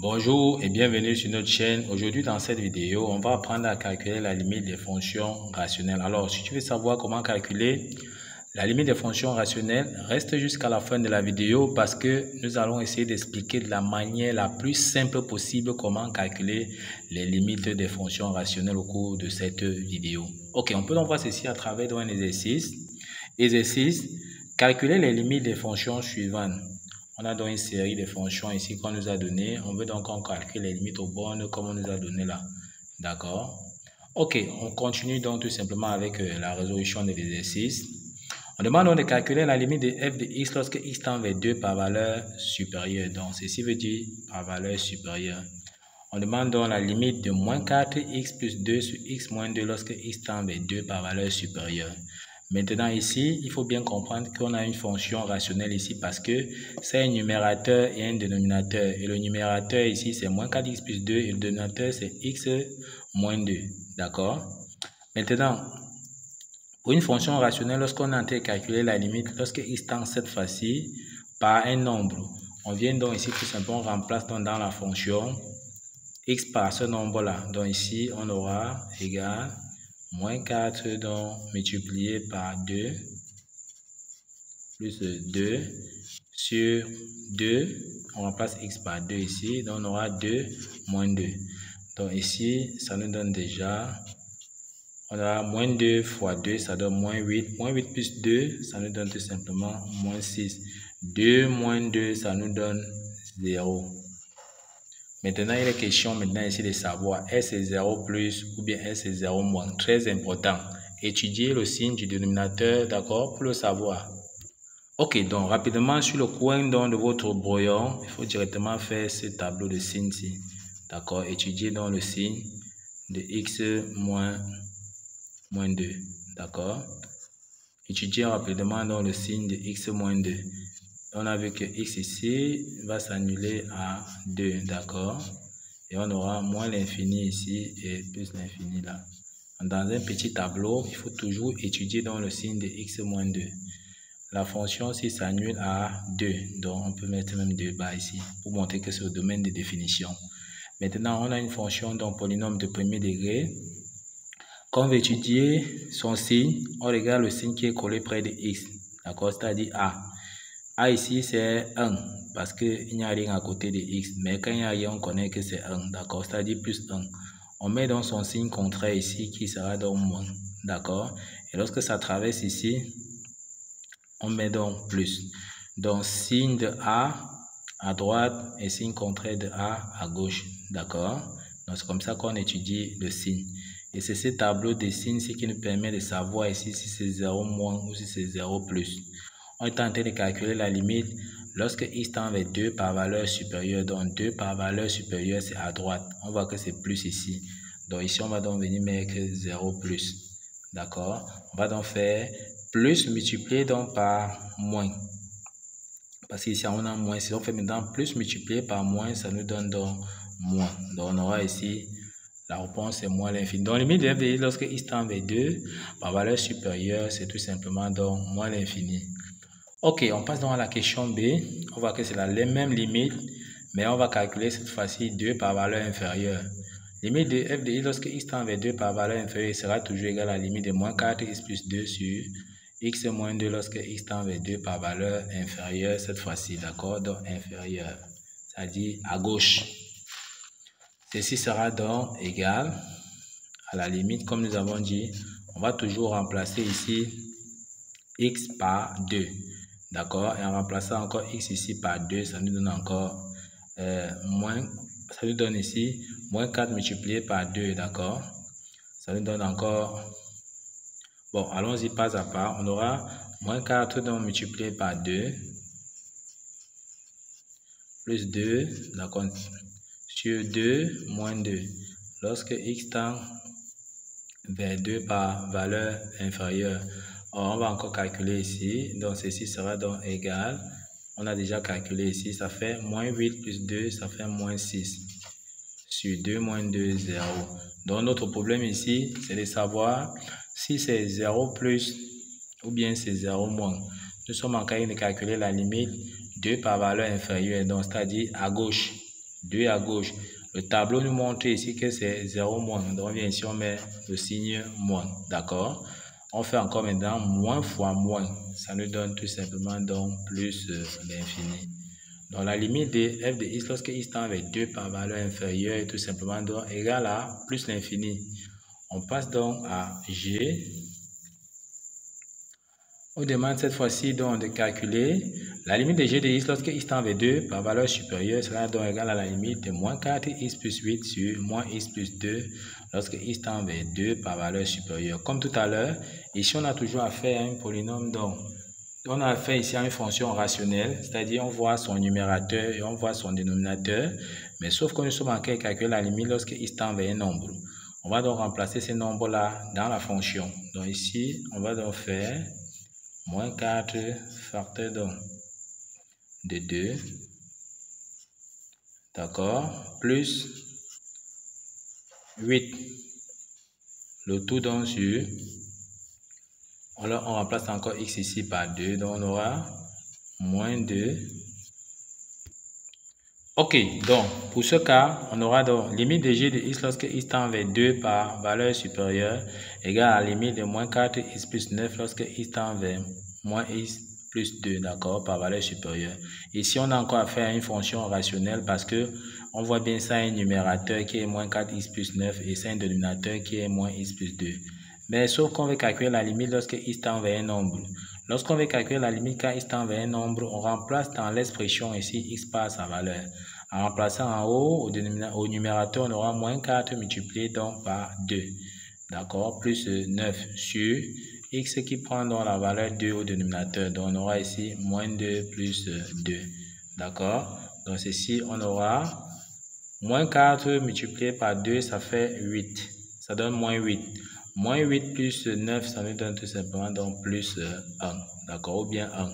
Bonjour et bienvenue sur notre chaîne. Aujourd'hui dans cette vidéo, on va apprendre à calculer la limite des fonctions rationnelles. Alors, si tu veux savoir comment calculer la limite des fonctions rationnelles, reste jusqu'à la fin de la vidéo parce que nous allons essayer d'expliquer de la manière la plus simple possible comment calculer les limites des fonctions rationnelles au cours de cette vidéo. Ok, on peut donc voir ceci à travers un exercice. Exercice, calculer les limites des fonctions suivantes. On a donc une série de fonctions ici qu'on nous a donné. On veut donc qu'on calcule les limites aux bornes comme on nous a donné là. D'accord? Ok, on continue donc tout simplement avec la résolution de l'exercice. On demande donc de calculer la limite de f de x lorsque x tend vers 2 par valeur supérieure. Donc, ceci veut dire par valeur supérieure. On demande donc la limite de moins 4x plus 2 sur x moins 2 lorsque x tend vers 2 par valeur supérieure. Maintenant ici, il faut bien comprendre qu'on a une fonction rationnelle ici parce que c'est un numérateur et un dénominateur. Et le numérateur ici, c'est moins 4x plus 2 et le dénominateur, c'est x moins 2. D'accord? Maintenant, pour une fonction rationnelle, lorsqu'on a en train de calculer la limite, lorsque x tend cette fois-ci par un nombre, on vient donc ici tout simplement, on remplace donc dans la fonction x par ce nombre-là. Donc ici, on aura égal moins 4 donc multiplié par 2 plus 2 sur 2. On remplace x par 2 ici. Donc on aura 2 moins 2. Donc ici, ça nous donne déjà, on aura moins 2 fois 2, ça donne moins 8. Moins 8 plus 2, ça nous donne tout simplement moins 6. 2 moins 2, ça nous donne 0. Maintenant, il est question maintenant ici de savoir est-ce que c'est 0 plus ou bien est-ce que c'est 0 moins. Très important. Étudier le signe du dénominateur, d'accord, pour le savoir. Ok, donc rapidement sur le coin donc, de votre brouillon, il faut directement faire ce tableau de signes-ci. D'accord, étudier donc le signe de x moins 2. D'accord. Étudier rapidement donc le signe de x moins 2. On a vu que x ici va s'annuler à 2, d'accord? Et on aura moins l'infini ici et plus l'infini là. Dans un petit tableau, il faut toujours étudier dans le signe de x moins 2. La fonction si s'annule à 2, donc on peut mettre même 2 bas ici pour montrer que c'est au domaine de définition. Maintenant, on a une fonction donc polynôme de premier degré. Quand on veut étudier son signe, on regarde le signe qui est collé près de x, d'accord? C'est-à-dire a. A ici, c'est 1 parce qu'il n'y a rien à côté de x. Mais quand il y a rien, on connaît que c'est 1, d'accord? C'est-à-dire plus 1. On met donc son signe contraire ici qui sera donc moins, d'accord? Et lorsque ça traverse ici, on met donc plus. Donc, signe de A à droite et signe contraire de A à gauche, d'accord? Donc, c'est comme ça qu'on étudie le signe. Et c'est ce tableau de signes qui nous permet de savoir ici si c'est 0 moins ou si c'est 0 plus. On est en train de calculer la limite lorsque x tend vers 2 par valeur supérieure. Donc 2 par valeur supérieure, c'est à droite. On voit que c'est plus ici. Donc ici, on va donc venir mettre 0 plus. D'accord? On va donc faire plus multiplié donc par moins. Parce qu'ici, on a moins. Si on fait maintenant plus multiplié par moins, ça nous donne donc moins. Donc on aura ici, la réponse est moins l'infini. Donc limite de f de x lorsque x tend vers 2 par valeur supérieure, c'est tout simplement donc moins l'infini. Ok, on passe donc à la question B. On voit que c'est la même limite, mais on va calculer cette fois-ci 2 par valeur inférieure. Limite de f de x lorsque x tend vers 2 par valeur inférieure sera toujours égale à la limite de moins 4x plus 2 sur x moins 2 lorsque x tend vers 2 par valeur inférieure cette fois-ci, d'accord? Donc inférieure, c'est-à-dire à gauche. Ceci sera donc égal à la limite, comme nous avons dit, on va toujours remplacer ici x par 2. D'accord? Et en remplaçant encore x ici par 2, ça nous donne encore moins, ça nous donne ici moins 4 multiplié par 2, d'accord? Ça nous donne encore, bon, allons-y pas à pas, on aura moins 4 donc multiplié par 2, plus 2, d'accord, sur 2, moins 2. Lorsque x tend vers 2 par valeur inférieure, on va encore calculer ici, donc ceci sera donc égal, on a déjà calculé ici, ça fait moins 8 plus 2, ça fait moins 6, sur 2 moins 2, 0. Donc notre problème ici, c'est de savoir si c'est 0 plus ou bien c'est 0 moins. Nous sommes en train de calculer la limite 2 par valeur inférieure, donc c'est-à-dire à gauche. 2 à gauche. Le tableau nous montre ici que c'est 0 moins. Donc on vient ici, on met le signe moins. D'accord? On fait encore maintenant moins fois moins. Ça nous donne tout simplement donc plus l'infini. Donc la limite de f de x lorsque x tend vers 2 par valeur inférieure est tout simplement donc égale à plus l'infini. On passe donc à g. On demande cette fois-ci donc de calculer la limite de g de x lorsque x tend vers 2 par valeur supérieure sera donc égale à la limite de moins 4x plus 8 sur moins x plus 2 lorsque x tend vers 2 par valeur supérieure. Comme tout à l'heure, ici on a toujours affaire à un polynôme donc on a affaire ici à une fonction rationnelle, c'est-à-dire on voit son numérateur et on voit son dénominateur, mais sauf que nous sommes en train de calculer la limite lorsque x tend vers un nombre. On va donc remplacer ces nombres-là dans la fonction. Donc ici, on va donc faire moins 4 facteur donc de 2, d'accord, plus 8, le tout donc sur, on remplace encore x ici par 2, donc on aura moins 2. Ok, donc pour ce cas, on aura donc limite de g de x lorsque x tend vers 2 par valeur supérieure égale à la limite de moins 4x plus 9 lorsque x tend vers moins x plus 2, d'accord, par valeur supérieure. Ici, on a encore affaire à une fonction rationnelle parce que on voit bien ça un numérateur qui est moins 4x plus 9 et c'est un dénominateur qui est moins x plus 2. Mais sauf qu'on veut calculer la limite lorsque x tend vers un nombre. Lorsqu'on veut calculer la limite quand x tend vers un nombre, on remplace dans l'expression ici x par sa valeur. En remplaçant en haut, au numérateur, on aura moins 4 multiplié donc par 2. D'accord, plus 9 sur x qui prend donc la valeur 2 au dénominateur. Donc on aura ici moins 2 plus 2. D'accord, donc ceci, on aura moins 4 multiplié par 2, ça fait 8. Ça donne moins 8. Moins 8 plus 9, ça nous donne tout simplement donc plus 1. D'accord, ou bien 1.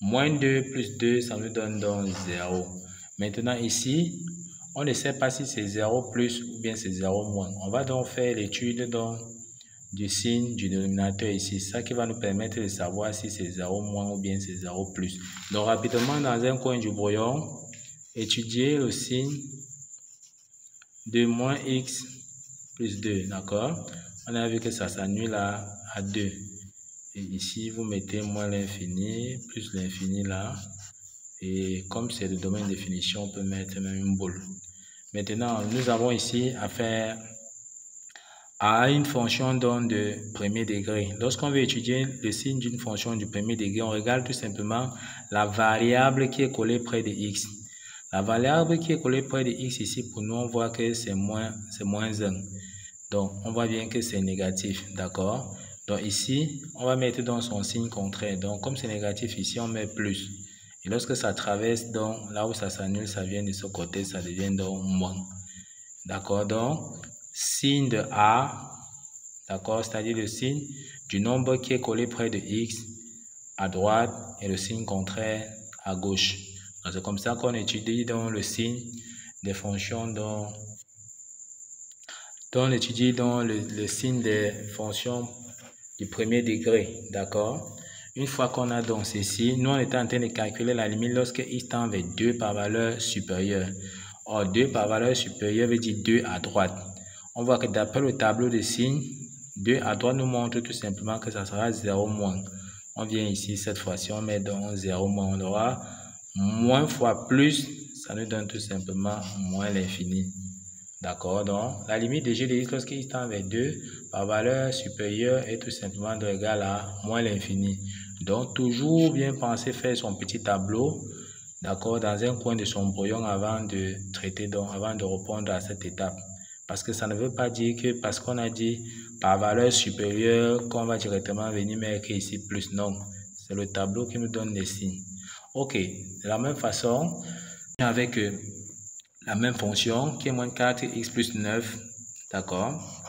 Moins 2 plus 2, ça nous donne donc 0. Maintenant ici, on ne sait pas si c'est 0 plus ou bien c'est 0 moins. On va donc faire l'étude du signe du dénominateur ici. Ça qui va nous permettre de savoir si c'est 0 moins ou bien c'est 0 plus. Donc rapidement, dans un coin du brouillon, étudier le signe de moins x plus 2, d'accord? On a vu que ça s'annule à 2. Et ici, vous mettez moins l'infini, plus l'infini là. Et comme c'est le domaine de définition, on peut mettre même une boule. Maintenant, nous avons ici affaire à une fonction donc de premier degré. Lorsqu'on veut étudier le signe d'une fonction du premier degré, on regarde tout simplement la variable qui est collée près de x. La variable qui est collée près de x ici, pour nous, on voit que c'est moins 1. Donc, on voit bien que c'est négatif, d'accord? Donc ici, on va mettre donc son signe contraire. Donc, comme c'est négatif ici, on met plus. Et lorsque ça traverse, donc là où ça s'annule, ça vient de ce côté, ça devient donc moins. D'accord? Donc, signe de A, d'accord? C'est-à-dire le signe du nombre qui est collé près de X à droite et le signe contraire à gauche. Donc, c'est comme ça qu'on étudie donc le signe des fonctions dont on étudie donc le signe des fonctions du premier degré. D'accord? Une fois qu'on a donc ceci, nous on est en train de calculer la limite lorsque x tend vers 2 par valeur supérieure. Or, 2 par valeur supérieure veut dire 2 à droite. On voit que d'après le tableau de signes, 2 à droite nous montre tout simplement que ça sera 0 moins. On vient ici, cette fois-ci, on met donc 0 moins. On aura moins fois plus, ça nous donne tout simplement moins l'infini. D'accord, donc la limite de g de x lorsque x tend vers 2 par valeur supérieure est tout simplement égale à moins l'infini. Donc toujours bien penser faire son petit tableau, d'accord, dans un coin de son brouillon avant de traiter, donc avant de répondre à cette étape. Parce que ça ne veut pas dire que parce qu'on a dit par valeur supérieure qu'on va directement venir mettre ici plus, non. C'est le tableau qui nous donne les signes. Ok, de la même façon, avec la même fonction qui est moins 4x plus 9, d'accord?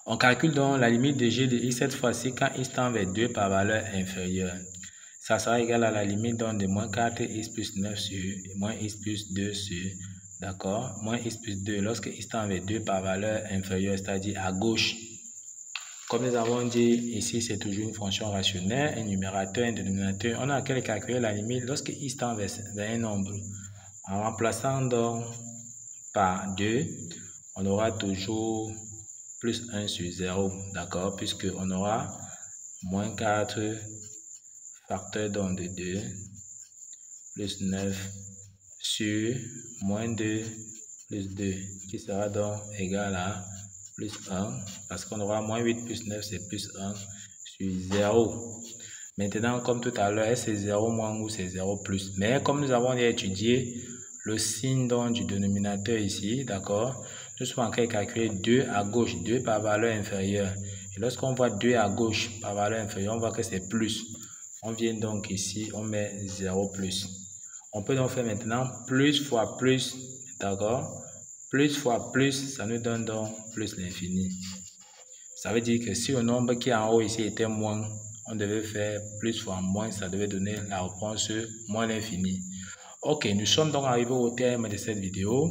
On calcule donc la limite de g de x cette fois-ci quand x tend vers 2 par valeur inférieure. Ça sera égal à la limite donc de moins 4x plus 9 sur moins x plus 2 sur, d'accord? Moins x plus 2 lorsque x tend vers 2 par valeur inférieure, c'est-à-dire à gauche. Comme nous avons dit, ici c'est toujours une fonction rationnelle, un numérateur, un dénominateur. On a qu'à calculer la limite lorsque x tend vers un nombre. En remplaçant donc par 2, on aura toujours plus 1 sur 0, d'accord, puisqu'on aura moins 4 facteur donc de 2 plus 9 sur moins 2 plus 2, qui sera donc égal à plus 1, parce qu'on aura moins 8 plus 9, c'est plus 1 sur 0. Maintenant, comme tout à l'heure, c'est 0 moins ou c'est 0 plus. Mais comme nous avons étudié le signe donc du dénominateur ici, d'accord, nous sommes en train de calculer 2 à gauche, 2 par valeur inférieure. Et lorsqu'on voit 2 à gauche par valeur inférieure, on voit que c'est plus. On vient donc ici, on met 0 plus. On peut donc faire maintenant plus fois plus, d'accord? Plus fois plus, ça nous donne donc plus l'infini. Ça veut dire que si le nombre qui est en haut ici était moins, on devait faire plus fois moins, ça devait donner la réponse moins l'infini. Ok, nous sommes donc arrivés au terme de cette vidéo.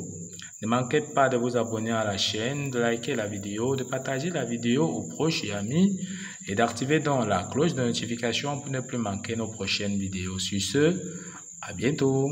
Ne manquez pas de vous abonner à la chaîne, de liker la vidéo, de partager la vidéo aux proches et amis et d'activer donc la cloche de notification pour ne plus manquer nos prochaines vidéos. Sur ce, à bientôt.